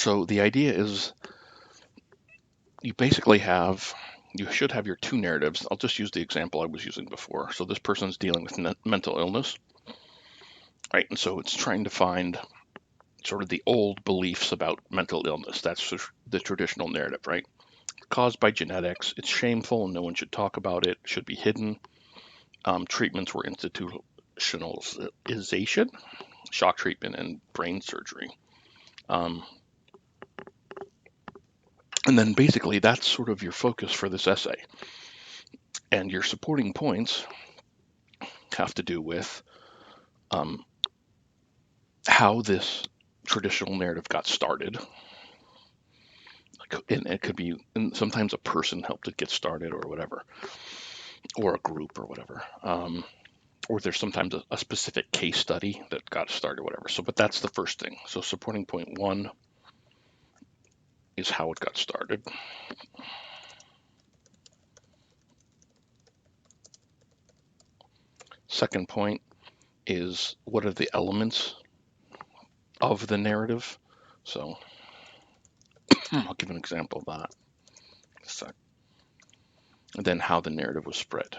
So the idea is you should have your two narratives. I'll just use the example I was using before. So this person's dealing with mental illness, right? And so it's trying to find sort of the old beliefs about mental illness. That's the traditional narrative, right? Caused by genetics, it's shameful and no one should talk about it, should be hidden. Treatments were institutionalization, shock treatment, and brain surgery. Um, and then basically that's sort of your focus for this essay. And your supporting points have to do with um, how this traditional narrative got started. And it could be, and sometimes a person helped it get started or whatever, or a group or whatever. Or there's sometimes a specific case study that got started or whatever. So, but that's the first thing. So supporting point one is how it got started. Second point is what are the elements of the narrative. So I'll give an example of that. And then how the narrative was spread.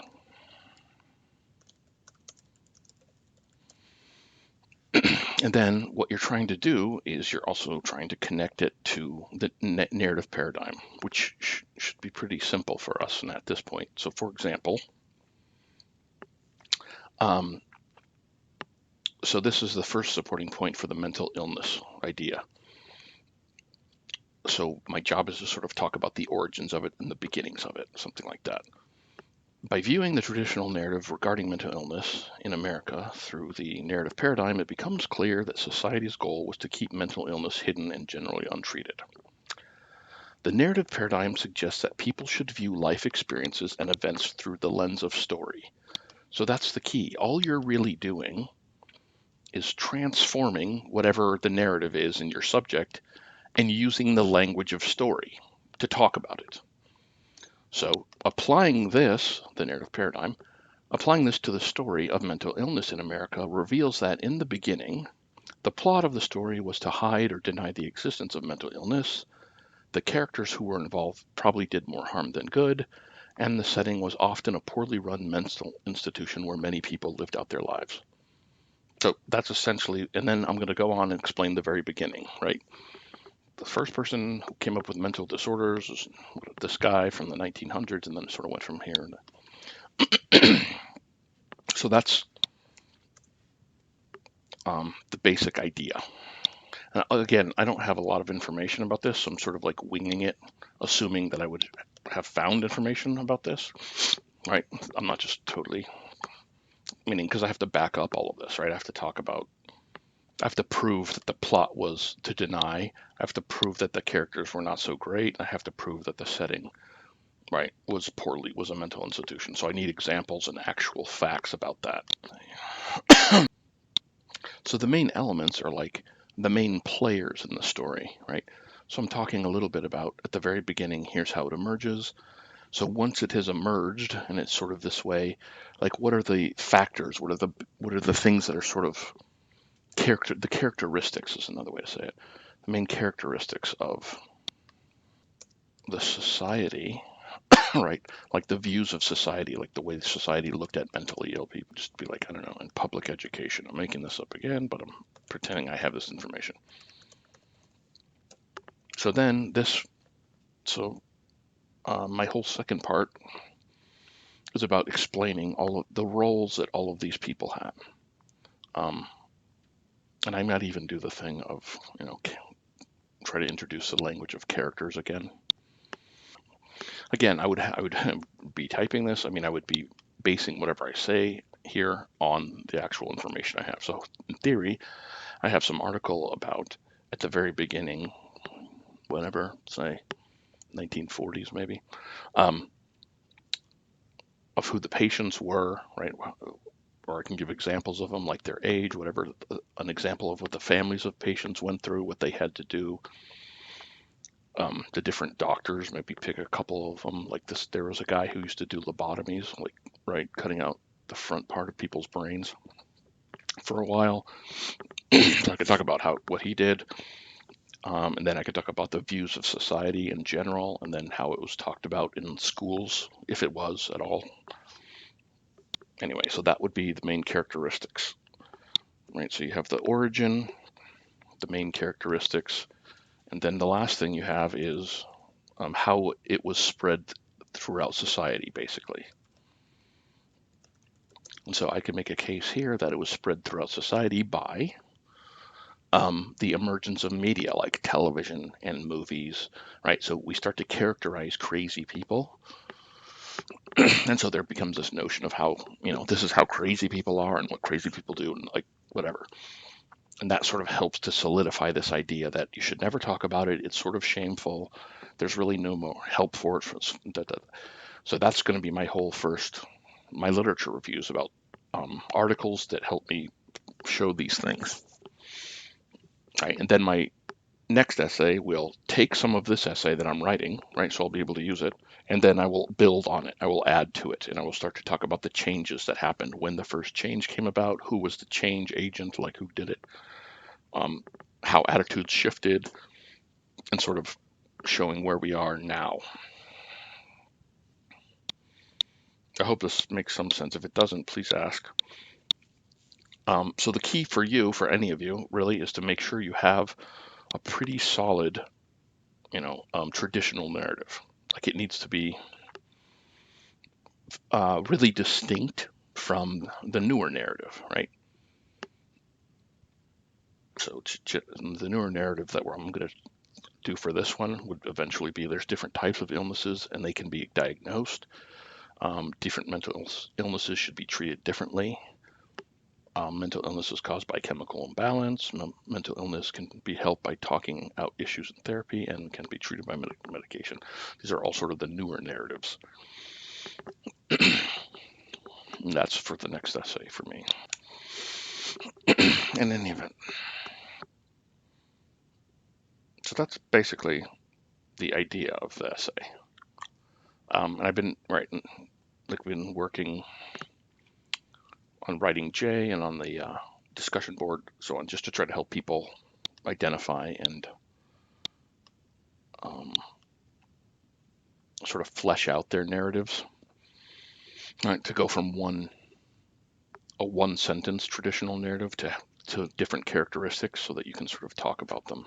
And then what you're trying to do is you're also trying to connect it to the narrative paradigm, which should be pretty simple for us at this point. So for example, so this is the first supporting point for the mental illness idea. So my job is to sort of talk about the origins of it and the beginnings of it, something like that. By viewing the traditional narrative regarding mental illness in America through the narrative paradigm, it becomes clear that society's goal was to keep mental illness hidden and generally untreated. The narrative paradigm suggests that people should view life experiences and events through the lens of story. So that's the key. All you're really doing is transforming whatever the narrative is in your subject and using the language of story to talk about it. So applying this, the narrative paradigm, applying this to the story of mental illness in America reveals that in the beginning, the plot of the story was to hide or deny the existence of mental illness. The characters who were involved probably did more harm than good, and the setting was often a poorly run mental institution where many people lived out their lives. So that's essentially, and then I'm going to go on and explain the very beginning, right? The first person who came up with mental disorders was this guy from the 1900s, and then it sort of went from here. So that's the basic idea. And again, I don't have a lot of information about this, so I'm sort of like winging it, assuming that I would have found information about this, right? I'm not just totally, meaning because I have to back up all of this, right? I have to prove that the plot was to deny. I have to prove that the characters were not so great. I have to prove that the setting, right, was a mental institution. So I need examples and actual facts about that. So the main elements are like the main players in the story, right? So I'm talking a little bit about at the very beginning, here's how it emerges. So once it has emerged and it's sort of this way, like what are the factors? What are the things that are sort of the characteristics is another way to say it. The main characteristics of the society, right? Like the views of society, like the way society looked at mentally ill people, just be like, I don't know, in public education. I'm making this up again, but I'm pretending I have this information. So then my whole second part is about explaining all of the roles that all of these people have. And I might even do the thing of, try to introduce the language of characters again. Again, I would be typing this. I mean, I would be basing whatever I say here on the actual information I have. So in theory, I have some article about at the very beginning, whenever, say 1940s maybe, of who the patients were, right? Or I can give examples of them, like their age, whatever, an example of what the families of patients went through, what they had to do. The different doctors, maybe pick a couple of them. Like this, there was a guy who used to do lobotomies, like, right, cutting out the front part of people's brains for a while. So I could talk about what he did. And then I could talk about the views of society in general, and then how it was talked about in schools, if it was at all. Anyway, so that would be the main characteristics, right? So you have the origin, the main characteristics, and then the last thing you have is how it was spread throughout society, basically. And so I could make a case here that it was spread throughout society by the emergence of media like television and movies, right? So we start to characterize crazy people. And so there becomes this notion of how, this is how crazy people are and what crazy people do and like whatever. And that sort of helps to solidify this idea that you should never talk about it. It's sort of shameful. There's really no more help for it. So that's going to be my literature reviews about articles that help me show these things. Right. And then my next essay will take some of this essay that I'm writing, right? So I'll be able to use it. And then I will build on it. I will add to it. And I will start to talk about the changes that happened when the first change came about, who was the change agent, like who did it, how attitudes shifted, and sort of showing where we are now. I hope this makes some sense. If it doesn't, please ask. So the key for you, for any of you, really, is to make sure you have a pretty solid, traditional narrative. Like it needs to be really distinct from the newer narrative, right? So the newer narrative that I'm going to do for this one would eventually be there's different types of illnesses and they can be diagnosed. Different mental illnesses should be treated differently. Mental illness is caused by chemical imbalance. Mental illness can be helped by talking out issues in therapy and can be treated by medication. These are all sort of the newer narratives. And that's for the next essay for me. In any event. So that's basically the idea of the essay. And I've been working on writing J and on the discussion board, so on, just to try to help people identify and sort of flesh out their narratives, right? To go from a one sentence traditional narrative to different characteristics so that you can sort of talk about them